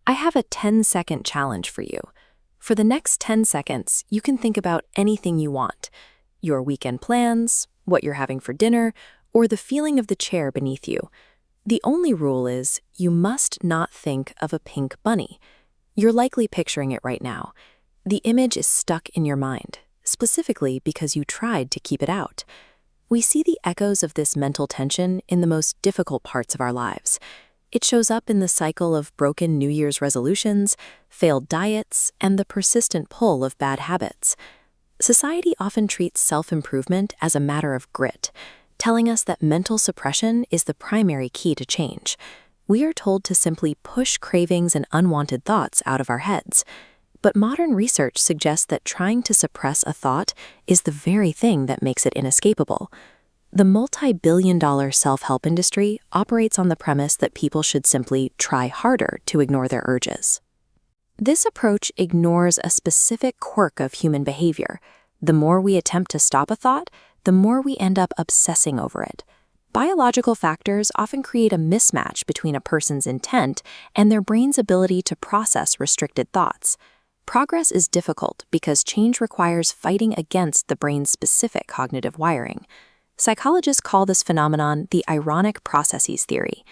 I have a 10-second challenge for you. For the next 10 seconds, you can think about anything you want: your weekend plans, what you're having for dinner, or the feeling of the chair beneath you. The only rule is you must not think of a pink bunny. You're likely picturing it right now. The image is stuck in your mind, specifically because you tried to keep it out. We see the echoes of this mental tension in the most difficult parts of our lives. It shows up in the cycle of broken New Year's resolutions, failed diets, and the persistent pull of bad habits. Society often treats self-improvement as a matter of grit, telling us that mental suppression is the primary key to change. We are told to simply push cravings and unwanted thoughts out of our heads. But modern research suggests that trying to suppress a thought is the very thing that makes it inescapable. The multi-billion-dollar self-help industry operates on the premise that people should simply try harder to ignore their urges. This approach ignores a specific quirk of human behavior. The more we attempt to stop a thought, the more we end up obsessing over it. Biological factors often create a mismatch between a person's intent and their brain's ability to process restricted thoughts. Progress is difficult because change requires fighting against the brain's specific cognitive wiring. Psychologists call this phenomenon the ironic processes theory.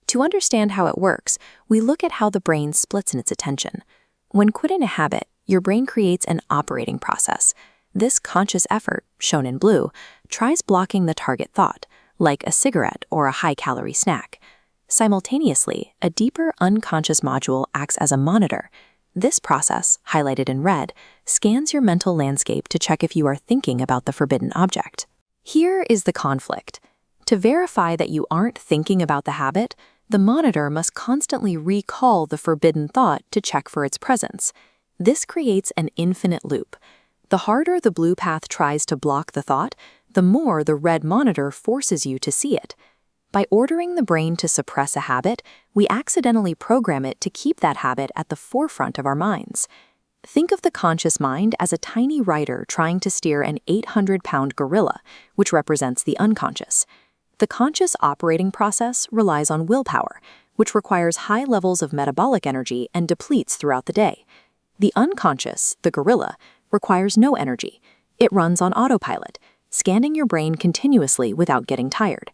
To understand how it works, we look at how the brain splits in its attention. When quitting a habit, your brain creates an operating process. This conscious effort, shown in blue, tries blocking the target thought, like a cigarette or a high-calorie snack. Simultaneously, a deeper unconscious module acts as a monitor. This process, highlighted in red, scans your mental landscape to check if you are thinking about the forbidden object. Here is the conflict. To verify that you aren't thinking about the habit, the monitor must constantly recall the forbidden thought to check for its presence. This creates an infinite loop. The harder the blue path tries to block the thought, the more the red monitor forces you to see it. By ordering the brain to suppress a habit, we accidentally program it to keep that habit at the forefront of our minds. Think of the conscious mind as a tiny rider trying to steer an 800-pound gorilla, which represents the unconscious. The conscious operating process relies on willpower, which requires high levels of metabolic energy and depletes throughout the day. The unconscious, the gorilla, requires no energy. It runs on autopilot, scanning your brain continuously without getting tired.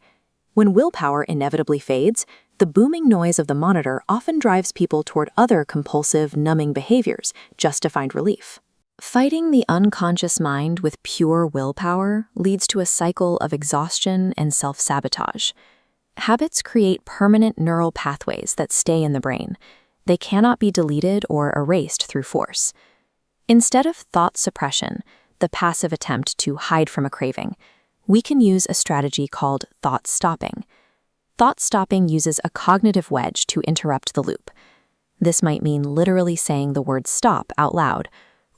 When willpower inevitably fades, the booming noise of the monitor often drives people toward other compulsive, numbing behaviors just to find relief. Fighting the unconscious mind with pure willpower leads to a cycle of exhaustion and self-sabotage. Habits create permanent neural pathways that stay in the brain. They cannot be deleted or erased through force. Instead of thought suppression, the passive attempt to hide from a craving, we can use a strategy called thought stopping. Thought stopping uses a cognitive wedge to interrupt the loop. This might mean literally saying the word stop out loud,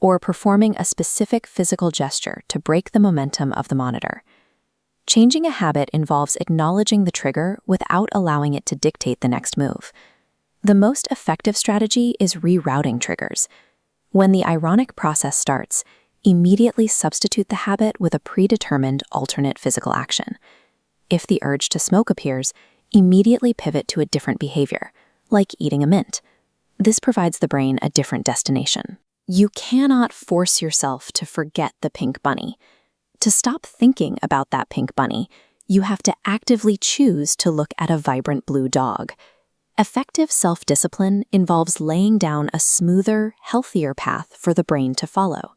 or performing a specific physical gesture to break the momentum of the monitor. Changing a habit involves acknowledging the trigger without allowing it to dictate the next move. The most effective strategy is rerouting triggers. When the ironic process starts, immediately substitute the habit with a predetermined alternate physical action. If the urge to smoke appears, immediately pivot to a different behavior, like eating a mint. This provides the brain a different destination. You cannot force yourself to forget the pink bunny. To stop thinking about that pink bunny, you have to actively choose to look at a vibrant blue dog. Effective self-discipline involves laying down a smoother, healthier path for the brain to follow.